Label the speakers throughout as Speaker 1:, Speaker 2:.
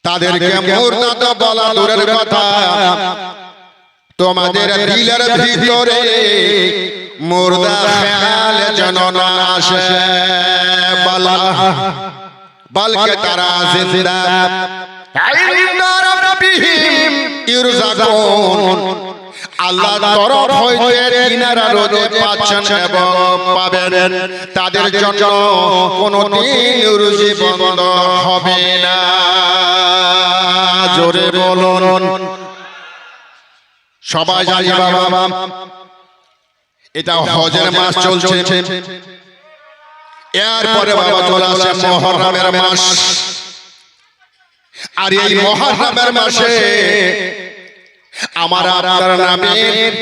Speaker 1: তাদেরকে মুর্দা তো বলা দূরের কথা, তোমাদের দিলের ভিতরে মুর্দা খেয়াল যেন না আসে, বলকে তারা জিন্দা ইনদা রাব্বিহিম ইরযাকুন, আল্লাহর তরফ হইতে কিনারা রোজে পাচ্ছেন এবং পাবেন, তাদের জন্য কোনদিন রুজি বন্ধ হবে না। জোরে বলুন। সবাই জানি বাবা এটা হজের মাস চলছে, এরপরে বাবা চলে আসে মুহররমের মাস। আর এই মুহররমের মাসে আমার আপনার নবীর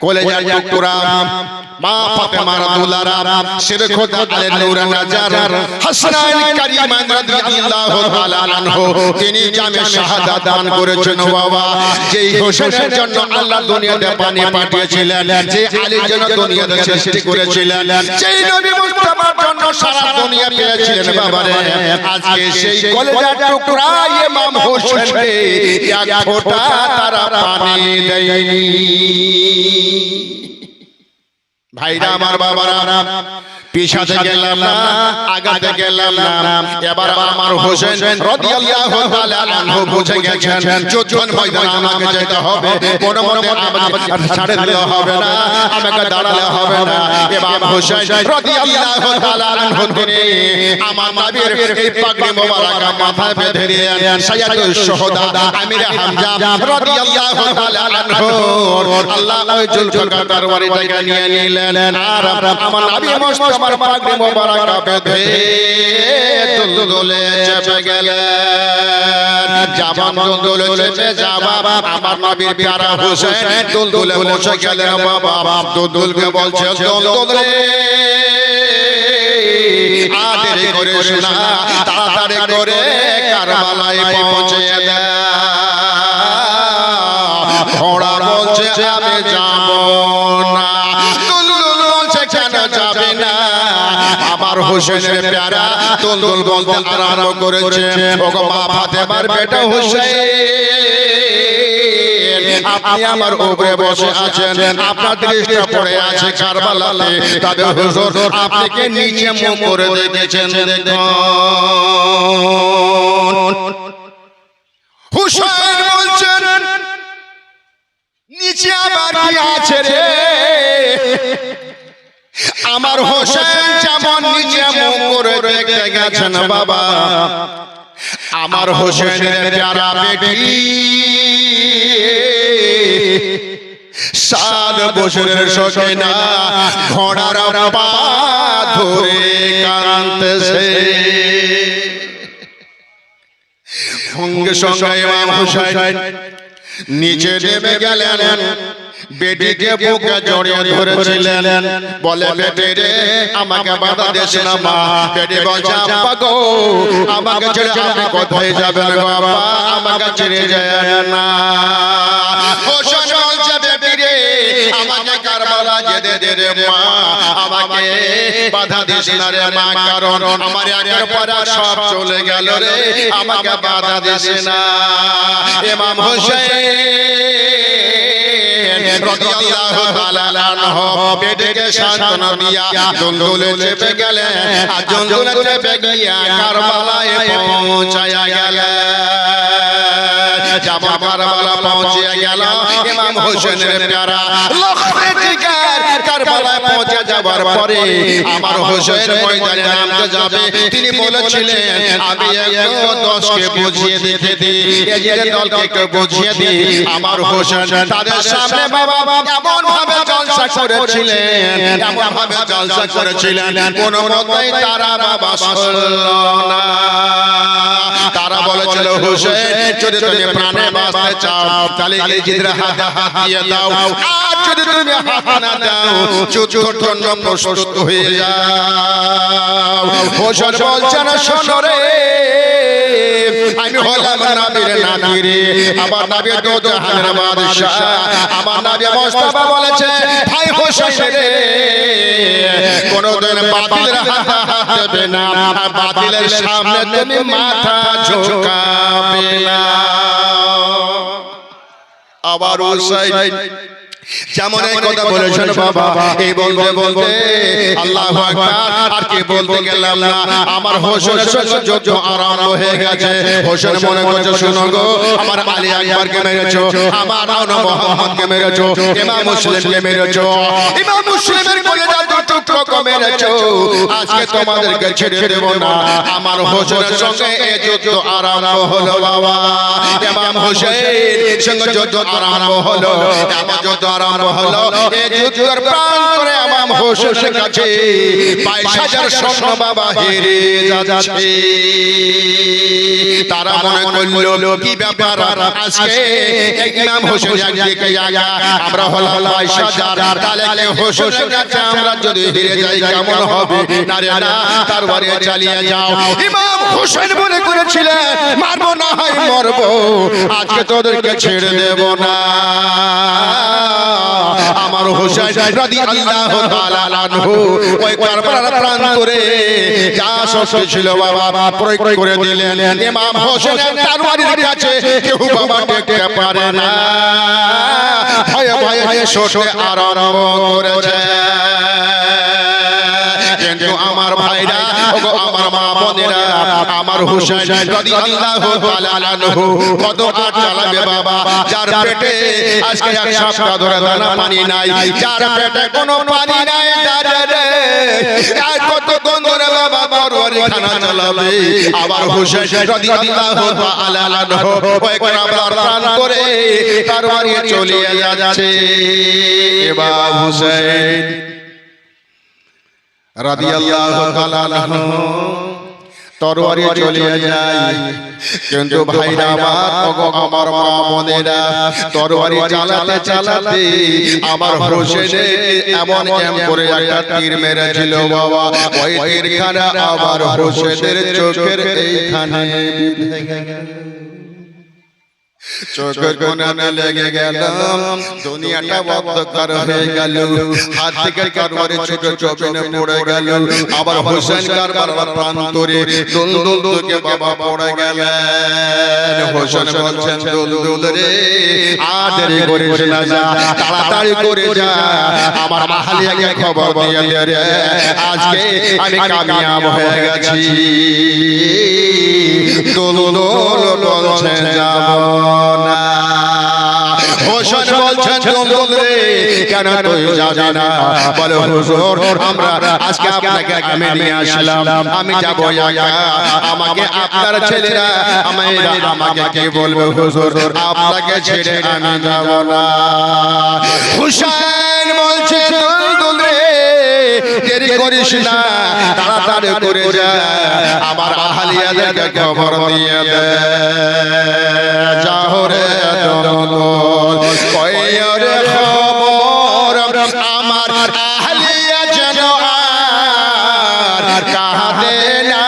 Speaker 1: কলেজার টুকরা মা ফাতেমার দুলারা শির খোদা আলে নূর নজর হাসান কারীমান রাদিয়াল্লাহু তাআলা আনহু, তিনি জামে শাহাদাত দান করেছেন বাবা। যেই হোসেনের জন্য আল্লাহ দুনিয়াতে পানি পাঠিয়েছিলেন, যে আলীর জন্য দুনিয়াতে সৃষ্টি করেছিলেন, সেই নবী মুস্তাফার জন্য সারা দুনিয়া পেয়েছিলেন বাবারে। আজকে সেই কলেজার টুকরা ইমাম হোসেনকে এক ফোঁটা তারা পানি দেয়নি। ভাইরা আমার বাবারা, পিছাতে গেলাম না, আগাতে গেলাম না, এবার আমার হোসেন রাদিয়াল্লাহু তাআলা আনহু বুঝে গেছেন যুদ্ধের ময়দানে আমাকে যেতে হবে, কোনো মতে আমাকে ছাড়ে দিলে হবে না, আমাকে দাঁড়ালে হবে না। এবার হোসেন রাদিয়াল্লাহু তাআলা আনহু তিনি আমার নবীর এই পাগড়ি মোবারক মাথায় বেঁধে নিলেন। সাইয়্যিদুশ শুহাদা আমির হামজা রাদিয়াল্লাহু তাআলা আনহু আল্লাহ ওই জুলফিকার দরবারে থেকে নিয়ে নিলেন, আর আমার নবী মুস্তাফা আমার পাগড়ি মোবারক বেঁধে দুলদুলে চেপে গেলেন। জাবান দুলদুলে চেপে যাবা আমার নবীর প্যারা হোসেন দুলদুলে বসে গেলেন বাবা। দুলদুলকে বলছে দুলদুল রে আদেরি করে শোনা, তাড়াতাড়ি করে কারবালায় পৌঁছে দাও। ঘোড়া বলছে আমি যাব না, যাবে না। আমার হোসেনের প্যারা দুলদুল বলতে আরম্ভ করেছে, ওগো মা ফাতেমার বেটা হোসেন, আপনি আমার উপরে বসে আছেন, আপনার দৃষ্টি পড়ে আছে কারবালাতে, তবে হুজুর আপনি কি নিচে মুখ করে দেখেছেন? দেখুন হোসেন বলছেন নিচে আবার কি আছে রে? আমার হোসেন যেমন নিচে মুখ করে দেখতে গেছেন বাবা, আমার হোসেনের প্যারা বেটি 7 বছরের সখিনা ঘোড়ার পা ধরে কাঁদতেছে। সঙ্গে সঙ্গে ইমাম হোসেন নিচে নেমে গেলেন, বেটিকে বুকে জড়িয়ে ধরেছিলেন, বলে বেটি রে আমাকে বাধা দিস না মা। বেটি বলছে আব্বা গো আমাকে ছেড়ে আপনি কোথায় যাবেন গো আব্বা, আমাকে ছেড়ে যায় না। হোসেন বলছে বেটি রে আমাকে কারবালা যেতে দে রে মা, আমাকে বাধা দিস না রে মা, কারণ আমার একের পর এক সব চলে গেল রে, আমাকে বাধা দিস না। ইমাম হোসেন রাদিয়াল্লাহু তাআলা আনহু বেটিকে সান্ত্বনা দিয়া দুলদুলে চেপে গেলেন, আর দুলদুলে চেপে গিয়া কারবালায় পৌঁছায়া গেলেন। যাব কারবালা পৌঁছে গেল ইমাম হোসেনের প্যারা লক্ষ্যে জিগার কারবালায় পৌঁছে যাবার পরে আমার হোসেন ময়দানে নামতে যাবে, তিনি বলেছিলেন আমি একটু 10কে বুঝিয়ে দিতে দিই, এদের দলকে একটু বুঝিয়ে দিই। আমার হোসেন তাদের সামনে বাবা এমন ভাবে জলসা করেছিলেন, এমন ভাবে জলসা করেছিলেন, কোনো মতেই তারা বাবা শুনলো না। তারা বলেছিল হোসেন যদি তুমি প্রাণে বাঁচতে চাও তাহলে নিজেদের হাতে হাত দিয়ে দাও, আর যদি তুমি হাত না দাও যুদ্ধের জন্য প্রস্তুত হয়ে যাও। হোসেন বলছেন শোনো রে আমি হলাম নবীর নাতি রে, আমার নবী দো জাহানের বাদশা, আমার নবী মুস্তাফা বলেছে ভাই হোসেন রে কোনদিন বাতিলের হাতে হাত দেবে না, বাতিলের সামনে তুমি মাথা ঝুঁকাবে না। আবার হুসাইন যেমন এই কথা বলেছেন বাবা, এই বলতে বলতে আল্লাহু আকবার আর কি বলতে গেলাম না, আমার হোসেনের সঙ্গে যুদ্ধ আরম্ভ হয়ে গেছে। হোসেন মনে করছে শোনো গো, আমার আলী আকবরকে মেরেছো, আমার আওনা মুহাম্মদকে মেরেছো, ইমাম মুসলিমকে মেরেছো, ইমাম মুসলিমের কলিজা দুটো মেরেছো, আজকে তোমাদেরকে ছেড়ে দেব না। আমার হোসেনের সঙ্গে এই যুদ্ধ আরম্ভ হলো বাবা, ইমাম হোসেনের সঙ্গে যুদ্ধ আরম্ভ হলো, আমার যুদ্ধ আরম্ভ হলো। এই যুদ্ধের প্রান্তরে ইমাম হোসেনের কাছে 22,000 সৈন্য বাবা হেরে যাচ্ছে। তারা মনে করল কি ব্যাপার, আজকে ইমাম হোসেন একদিকে আগা, আমরা হলাম 22,000, তাহলে হোসেনের কাছে আমরা যদি হেরে যাই কেমন হবে? না রে না, তারবারে চালিয়ে যাও। ইমাম হোসেন বলে করেছিলেন মারবো না হয় মরবো, আজকে তোদেরকে ছেড়ে দেব না। আমার হোসেন রাদিয়াল্লাহু তাআলা আনহু ওই কারবালার প্রান্তরে যা শক্তি ছিল বাবা প্রয়োগ করে দিলেন। ইমাম হোসেনের তরবারির কাছে কেউ বাবা টেকতে পারে না, ভয়ে ভয়ে সরতে আরম্ভ করেছে। কিন্তু আমার ভাইরা, আমার মা বোনেরা, আমার হোসেন রাদিয়াল্লাহু তাআলা আনহু কত আট চালাবে বাবা, যার পেটে আজকে এক সপ্তাহ ধরে দানা পানি নাই, যার পেটে কোনো পানি নাই, দাদা কত কোন ধরে বাবা তরবারি খানা চালাবে। আবার হোসেন রাদিয়াল্লাহু তাআলা আনহু ওই কারবালার প্রাণ করে তরবারি চলে যাচ্ছে। এবার হোসেন রাদিয়াল্লাহু তাআলা আনহু তরবারি চলে যায়, কিন্তু ভাইরা আমার মা বোনেরা, তরবারি চালাতে চালাতে আমার হোসেনে এমন করে একটা তীর মেরেছিল বাবা, ওই তীরখানা আবার হোসেনের চোখের এইখানে চোখের কোণে লেগে গেল, দুনিয়াটা অন্ধকার হয়ে গেল, হাত থেকে তরবারি ছোট জমিনে পড়ে গেল। আবার হোসেন কারবালার প্রান্তরে দুলদুল থেকে বাবা পড়ে গেলেন। হোসেন বলছেন দুলদুল রে, আর দেরি করিস না, যা তাড়াতাড়ি করে যা, আমার মাহালিয়াকে খবর দিয়ে দে রে, আজকে আমি কামিয়াব হয়ে গেছি। দুলদুল বলছেন যাব না। হোসেন বলছেন দুলদুল রে, কেন তুই যাবি না? বলে হুজুর, আমরা আজকে আপনাকে গ্রামে নিয়ে আসলাম, আমি যাব একা, আমাকে আপনার ছেলেরা আমাকে কি বলবে হুজুর, আপনাকে ছেড়ে আমি যাব না। হোসেন বলছে দুলদুল রে, দেরি করিস না, তাড়াতাড়ি করে যা, আমার আহলিয়াদেরকে খবর দিয়ে দে। যাও রে দুলদুল, কইর খবর আমার আহলিয়া যেন আর কাঁদে না,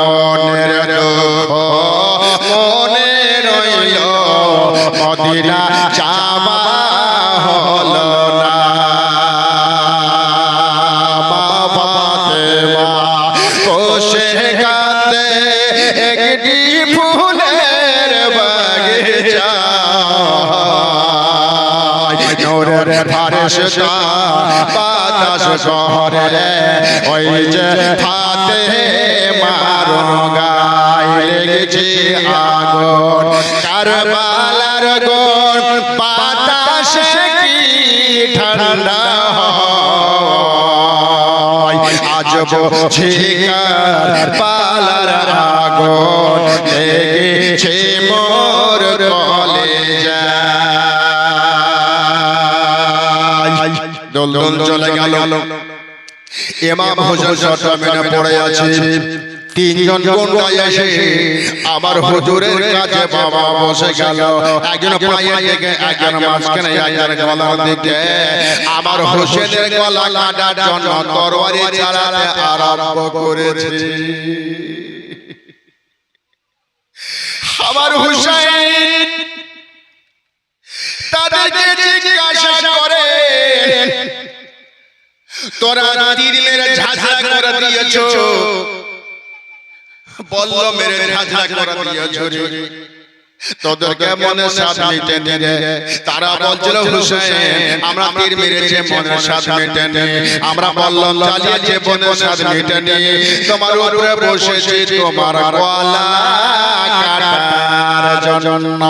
Speaker 1: মনের দুঃখ মনে রইল, মদিনা যাওয়া হলো না। বসে কাঁদে একটি ফুলের বাগিচা, নূরের ফারেশতা বাতাস শহরে, ওই যে ফাতেমার গায়ে লেগেছে আগুন, কারবালার আগুন বাতাসে কি ঠান্ডা হয়, আজ বুঝি কারবালার আগুন লেগেছে মোর কলিজায়। দুলদুল চলে গেল, ইমাম হোসেন চট্টগ্রামে পড়ে আছে। তিনজন গুন্ডা এসে আমার হুজুরের কাছে বাবা বসে গেল, একজন পায়ের দিকে, একজন মাঝখানে, একজন গলার দিকে। আমার হোসেনের গলা কাটার জন্য তরবারি চালাতে আরম্ভ করেছে। আমার হোসেন তাদেরকে জিজ্ঞাসা করে, তোরা তীর মেরে ঝাঁঝরা করে দিয়েছো, বলল মেরে ঝাঁঝরা করে দিয়েছো রে, তোদেরকে মনে সাথ মিটে নিয়ে তারা বলছিল হুসেন আমরা তীর মেরেছে মনে সাথ মিটে নিয়ে আমরা বললাম চালিয়েছে মনে সাথ মিটে নিয়ে তোমার উপরে বসেছি তোমার গলা কাটার জন্য।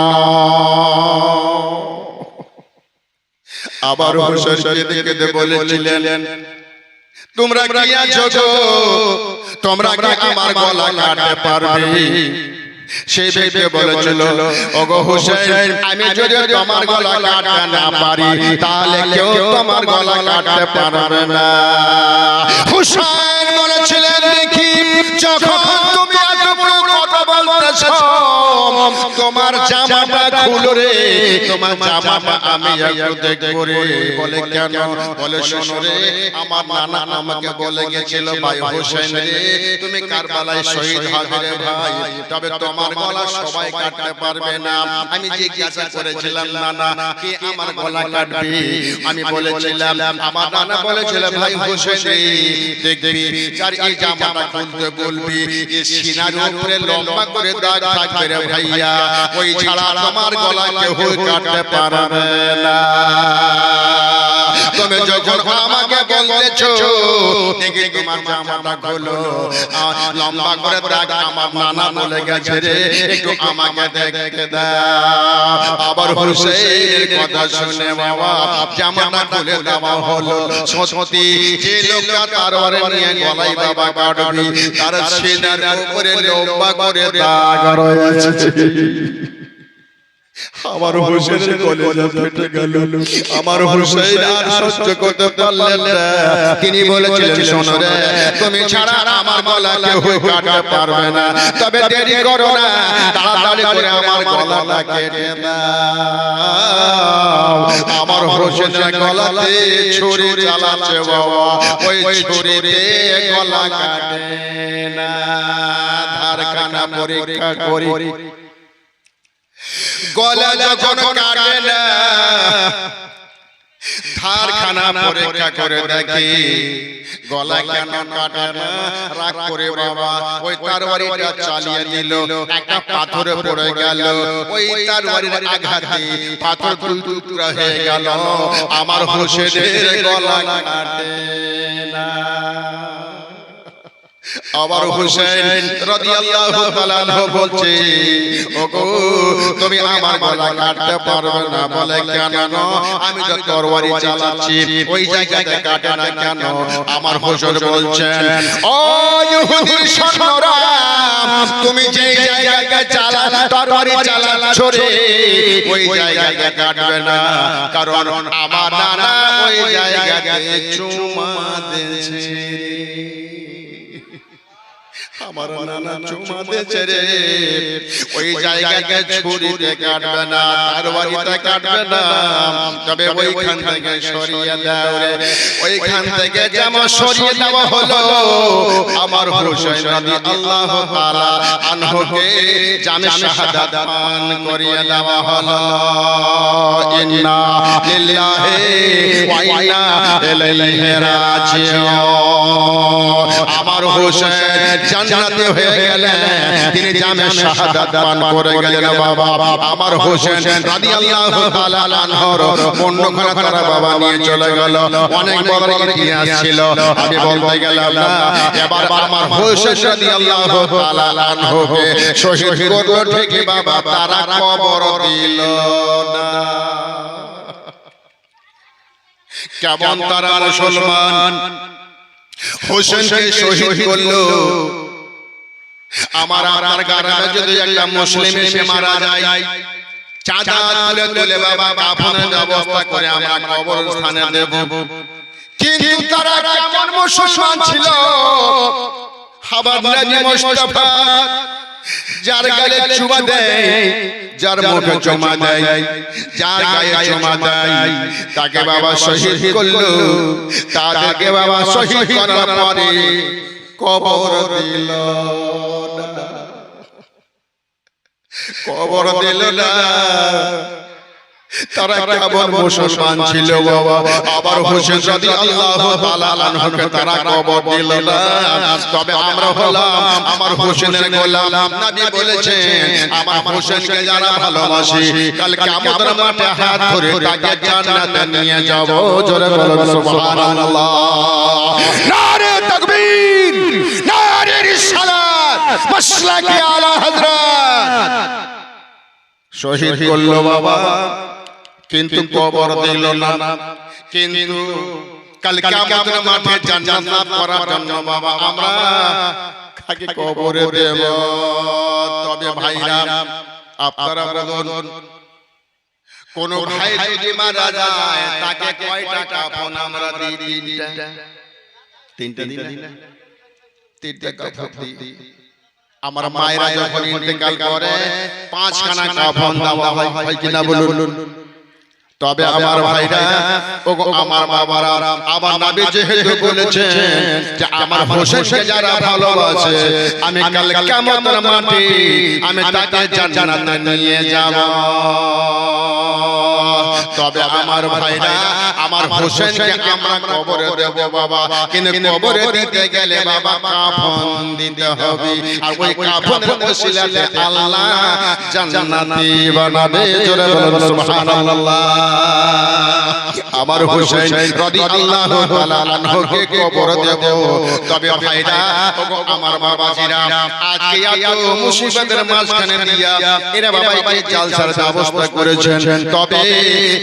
Speaker 1: আবার হুসেনকে দেখে বলেছিলেন তোমরা কি আছো তোমরা কি আমার গলা কাটতে পারবে? সেই ব্যক্তি বলেছিল ওগো হুসেন আমি যদি তোমার গলা কাটতে না পারি তাহলে কেউ তোমার গলা কাটতে পারবে না। হুসেন বলেছিলেন দেখি যখন তুমি এত বড় কথা বলতেছো তোমার জামাটা খুলো রে, তোমার জামাটা আমি একটু দেখবো রে। বলে কেন? বলে শোনো রে আমার নানা আমাকে বলে গেছিল ভাই হুসেন রে তুমি কারবালায় শহীদ হবে রে ভাই, তবে তোমার গলা সবাই কাটতে পারবে না। আমি জিজ্ঞাসা করেছিলাম নানা কে আমার গলা কাটবে? আমি বলেছিলাম আমার নানা বলেছিল ভাই হুসেন রে দেখবি যার এই জামাটা খুলতে বলবি এই সিনার উপরে লম্বা করে দাগ থাকবে রে ভাইয়া, ওই ছাড়া তোমার গলা কেউ কাটতে পারবে না। তুমি যখন আমাকে বলতেছো দেখি তোমার জামাটা খোলো লম্বা করে দাগ আমার নানা বলে গেছে রে একটু আমাকে দেখতে দাও। আবার হুসেনের কথা শুনে বাবা জামাটা খুলে দেওয়া হলো। সত্যি যে লোকটা তরবারি নিয়ে গলায় বাবা কাটবে তার সিনার উপরে লম্বা করে দাগ রয়েছে। আমার হুসেনের কলেজা ফেটে গেল। আমার হুসেন আর সহ্য করতে পারলেন না। তিনি বলেছিলেন শোনো রে তুমি ছাড়া আমার গলা কেউ কাটতে পারবে না, তবে দেরি করো না তাড়াতাড়ি করে আমার গলাটা কেটে দাও। আমার হুসেনের গলাতে ছুরি চালাচ্ছে বাবা, ওই ছুরিতে গলা কাটে না। ধারখানা পরীক্ষা করি গলা যখন কাটে না ধারখানা পরীক্ষা করে দেখি গলা কেন কাটে না। রাগ করে বাবা ওই তরবারিটা চালিয়ে দিল, একটা পাথরে পড়ে গেল, ওই তরবারির আঘাতে পাথর টুকরা হয়ে গেল। আমার হুসেনের গলা কাটে না। আবার হুসেন রাদিয়াল্লাহু তাআলা আনহু বলছে ওগো তুমি আমার গলা কাটতে পারবে না। বলে কেন? আমি তো তরবারি চালাচ্ছি ওই জায়গাতে কাটে না কেন? আমার হুসেন বলছেন ও ইহুদির সৈন্যরা তুমি যে জায়গাতে তরবারি চালাচ্ছ রে ওই জায়গাতে কাটবে না, কারণ আমার নানা ওই জায়গাতে চুমা দিয়েছে। আমার নানা চুমা দিয়েছে রে, ওই জায়গাকে ছুরিতে কাটবে না, তরবারিতে কাটবে না, তবে ওইখান থেকে সরিয়ে দাও রে। ওইখান থেকে যেমন সরিয়ে দেওয়া হলো আমার হুসেন রাদিয়াল্লাহু তাআলা আনহুকে জামে শাহাদাত পান করিয়ে দেওয়া হলো। ইন্না লিল্লাহি ওয়া ইন্না ইলাইহি রাজিউন। আমার হুসেন জান্নাতে হয়ে গেলেন, তিনি জামে শাহাদাত পান করে গেলেন বাবা। আমার হুসেন রাদিয়াল্লাহু তাআলা আনহুর মন্ডখানা তারা বাবা নিয়ে চলে গেল। অনেক বড় ইতিহাস ছিল, আমি বলতে গেলাম না। এবার আমার হুসেন রাদিয়াল্লাহু তাআলা আনহুকে শহীদ করলো ঠিকই বাবা, তারা কবর দিল না। কেমন তারা মুসলমান হুসেনকে শহীদ করলো। আমার আপনার গ্রামে যদি একটা মুসলিম এসে মারা যায় চাঁদা তুলে তুলে বাবা কাফনের ব্যবস্থা করে আমরা কবরস্থানে দেব, কিন্তু তারা কেমন মুসলমান ছিল। হাবাব নবী মুস্তাফা যার গালে চুমা দেয়, যার মুখে চুমা দেয়, যার গায়ে চুমা দেয় তাকে বাবা শহীদ করলো। তাদেরকে বাবা শহীদ করার পরে কবর দিল না, কবর দিল না। তারা কেবল মুসলমান ছিল বাবা। আবার হোসেন রাদিয়াল্লাহু তাআলা আনহুকে তারা কবর দিল না। তবে আমরা হলাম আমার হোসেনের গোলাম। নবী বলেছেন আমার হোসেনকে যারা ভালোবাসে কাল কিয়ামতের মাঠে হাত ধরে তাকে জান্নাতে নিয়ে যাব। জোরে বলুন সুবহানাল্লাহ। নারে তাকবীর, নারে রিসালাত, মাসলাকে আলা হযরত। শহীদ করলো বাবা, কিন্তু কবর দিল না। কিন্তু কাল কিয়ামতের মাঠে জান্নাত লাভ করার জন্য বাবা আমরা কাকে কবরে দেব? তবে ভাইরা আপনারা বলুন, কোন ভাই যদি মারা যায় তাকে কয়টা কাফন আমরা দিই? তিনটা দিই না? তিনটা কাফন দিই। আমার মায়েরা যখন ইন্তেকাল করে 5 খানা কাফন দেওয়া হয় কিনা বলুন? তবে আমার ভাইরা ও আমার বাবারা, আবার নবী যেহেতু বলেছেন যে আমার হোসেনকে যারা ভালোবাসে আমি কাল কিয়ামতের মাঠে আমি তাকে জান্নাতে নিয়ে যাব। তবে আমার ভাইরা আমার হোসেনকে আমরা কবরে দেব বাবা, কিন্তু কবরে দিতে গেলে বাবা কাফন দিতে হবে। আর ওই কাফনের ওসিলাতে আল্লাহ জান্নাতি বানাবে। জোরে বলুন সুবহানাল্লাহ। আমার হোসেন রাদিয়াল্লাহু তাআলা আনহুকে কবর দেব। তবে ভাইরা আমার বাবাজিরা আজকে এত মুসিবতের মাঝখানে দিয়া এরা বাবা এই জালসার ব্যবস্থা করেছেন। তবে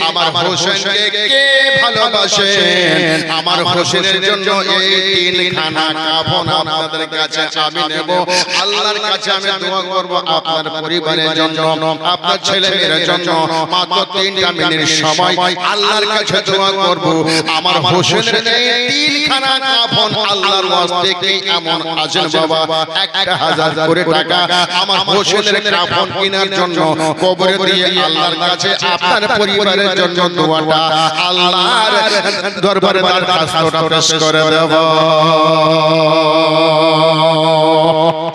Speaker 1: আমার হোসেনকে কে ভালোবাসেন? আমার হোসেনের জন্য এই 3 খানা কাফন আপনাদের কাছে আমি নেব। আল্লাহর কাছে আমি দোয়া করব আপনার পরিবারের জন্য, আপনার ছেলেমেয়ের জন্য। মাত্র 3টা মিনিট সময় আল্লাহর কাছে দোয়া করব আমার হোসেনের এই 3 খানা কাফন আল্লাহর ওয়াস্তে কি এমন আছেন বাবা 1000 করে টাকা আমার হোসেনের কাফন কেনার জন্য কবরে দিয়ে আল্লাহর কাছে আপনার পরিবারের জন্য দোয়াটা আল্লাহর দরবারে দরখাস্তটা পেশ করে দেব।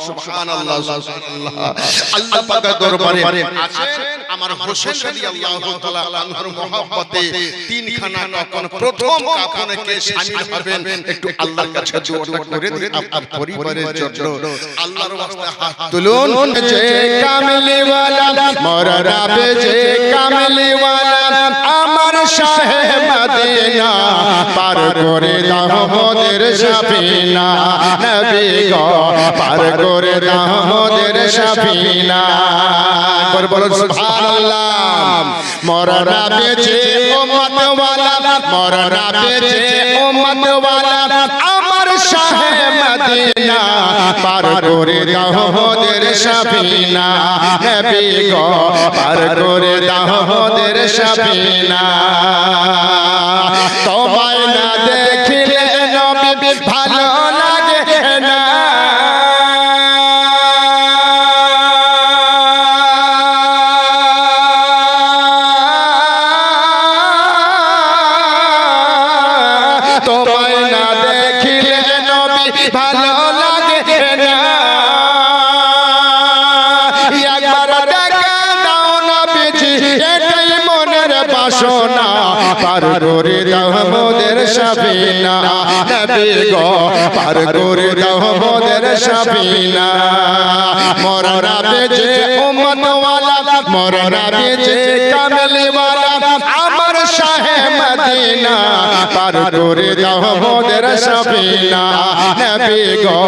Speaker 1: সুবহানাল্লাহ সুবহানাল্লাহ। আল্লাহ পাকের দরবারে আছেন আমার হোসেন রাদিয়াল্লাহু তাআলা আনহুর মহব্বতে 3 খানা কাফন, প্রথম কাফনে কে শামিল হবেন একটু আল্লাহর কাছে দোয়াটা করে দিন আপনার পরিবারের জন্য। আল্লাহর ওয়াস্তে হাত তুলুন। যে কামলি ওয়ালা মোর রাবে, যে কামলি ওয়ালা আমার শাহে মদিনা, পার করে দাও মোদের সাফিনা নবী গো, পার করে দাও মোদের সাফিনা। বলো সুবহানাল্লাহ। মোর রাবে যে উম্মত ওয়ালা, মোর রাবে যে উম্মত ওয়ালা আমার শাহে মদিনা, পার করে দাও মোদের সাফিনা নবী গো, পার করে দাও মোদের সাফিনা। তোমায় না দেখিলে নবী ভালো লাগে না, তোমায় না দেখিলে নবী ভালো লাগে না। একবার দেখা দাও নবীজি এটাই মনের বাসনা, পার করে দাও মোদের সাফিনা নবী গো, পার করে দাও মোদের সাফিনা। মোর রাবে যে উম্মত ওয়ালা, মোর রাবে যে কামলি ওয়ালা আমার শাহে মদিনা, পার করে দাও মোদের সাফিনা নবী গো,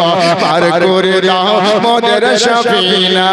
Speaker 1: পার করে দাও মোদের সাফিনা।